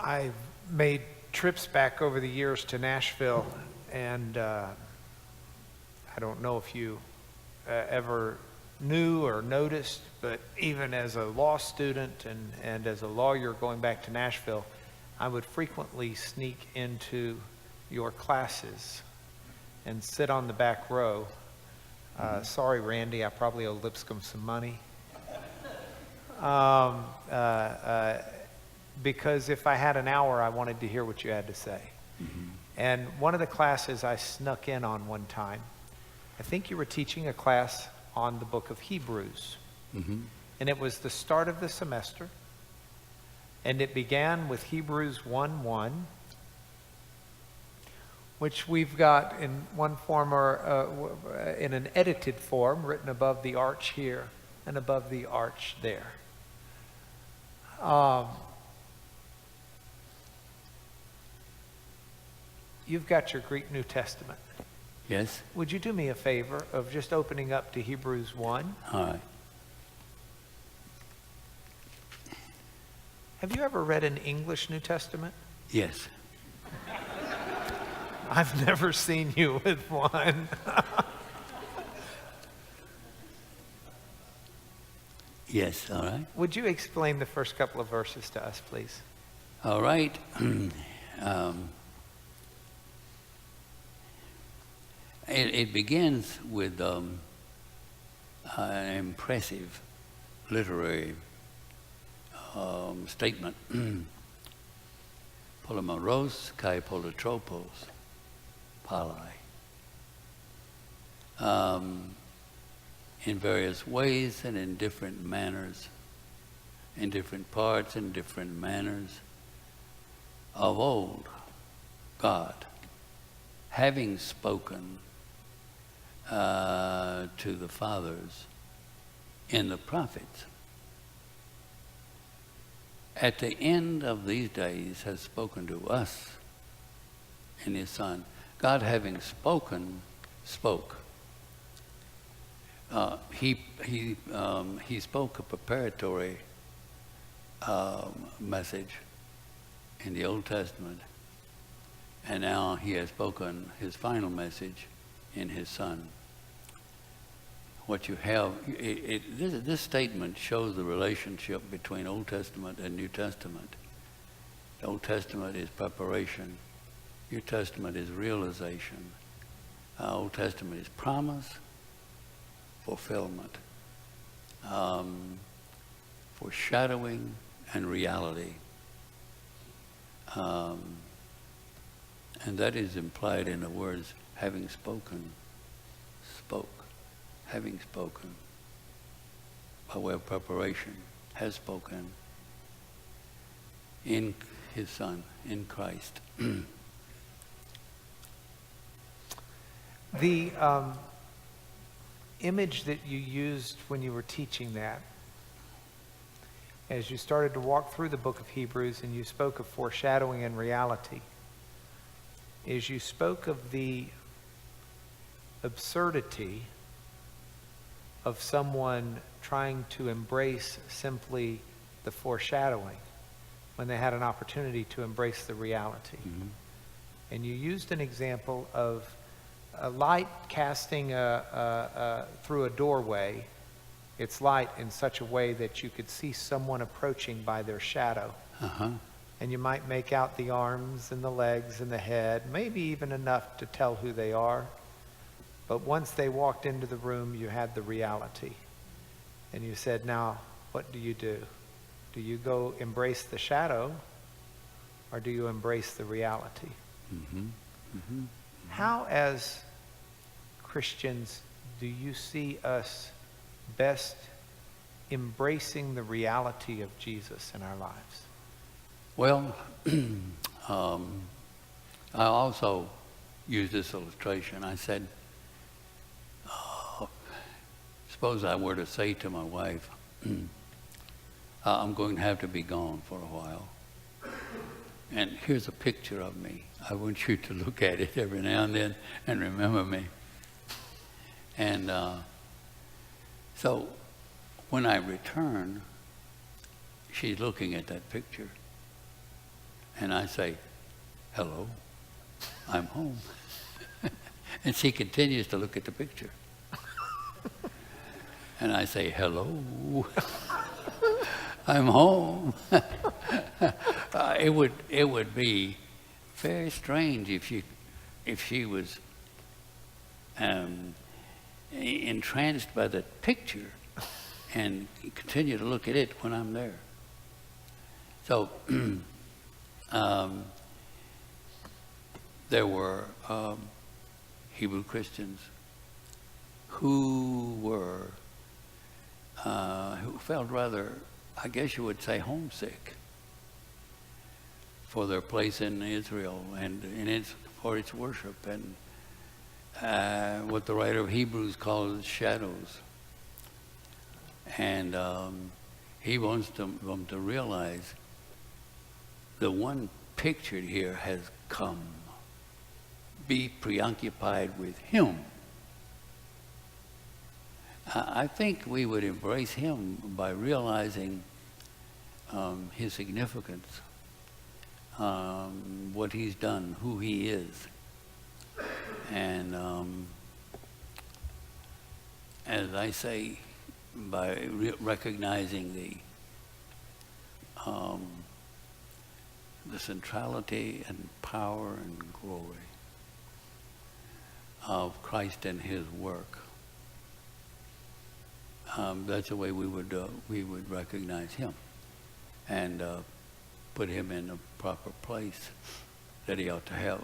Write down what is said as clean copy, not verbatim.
I've made trips back over the years to Nashville, and I don't know if you ever knew or noticed, but even as a law student and as a lawyer going back to Nashville, I would frequently sneak into your classes and sit on the back row. Sorry, Randy, I probably owe Lipscomb some money. Because if I had an hour, I wanted to hear what you had to say. Mm-hmm. And one of the classes I snuck in on one time, I think you were teaching a class on the book of Hebrews. Mm-hmm. And it was the start of the semester. And it began with Hebrews 1:1, which we've got in one form or in an edited form, written above the arch here and above the arch there. You've got your Greek New Testament. Yes. Would you do me a favor of just opening up to Hebrews 1? All right. Have you ever read an English New Testament? Yes. I've never seen you with one. Yes, all right. Would you explain the first couple of verses to us, please? All right. It begins with an impressive literary statement. Polymeros kai polytropos palai. In various ways and in different manners, in different parts and different manners. Of old, God, having spoken to the fathers in the prophets, at the end of these days has spoken to us in His Son. God, having spoken, spoke. He spoke a preparatory message in the Old Testament, and now He has spoken His final message in His Son. What you have, this statement shows the relationship between Old Testament and New Testament. The Old Testament is preparation. New Testament is realization. Old Testament is promise, fulfillment, foreshadowing, and reality. And that is implied in the words, having spoken, spoke. Having spoken, by way of preparation, has spoken in His Son, in Christ. The image that you used when you were teaching that, as you started to walk through the book of Hebrews and you spoke of foreshadowing and reality, is you spoke of the absurdity of someone trying to embrace simply the foreshadowing when they had an opportunity to embrace the reality. Mm-hmm. And you used an example of a light casting through a doorway, its light in such a way that you could see someone approaching by their shadow. Uh-huh. And you might make out the arms and the legs and the head, maybe even enough to tell who they are. But once they walked into the room, you had the reality. And you said, now, what do? Do you go embrace the shadow, or do you embrace the reality? Mm-hmm. Mm-hmm. Mm-hmm. How, as Christians, do you see us best embracing the reality of Jesus in our lives? Well, I also used this illustration. I said, suppose I were to say to my wife, I'm going to have to be gone for a while. And here's a picture of me. I want you to look at it every now and then and remember me. And so when I return, she's looking at that picture. And I say, hello, I'm home. And she continues to look at the picture. And I say, hello, I'm home. It would be very strange if she was entranced by the picture and continue to look at it when I'm there. So there were Hebrew Christians who felt rather, I guess you would say, homesick for their place in Israel and for its worship, and what the writer of Hebrews calls shadows. And he wants them to realize the one pictured here has come. Be preoccupied with him. I think we would embrace him by realizing his significance, what he's done, who he is. And as I say, by recognizing the centrality and power and glory of Christ and his work. That's the way we would recognize him and put him in the proper place that he ought to have.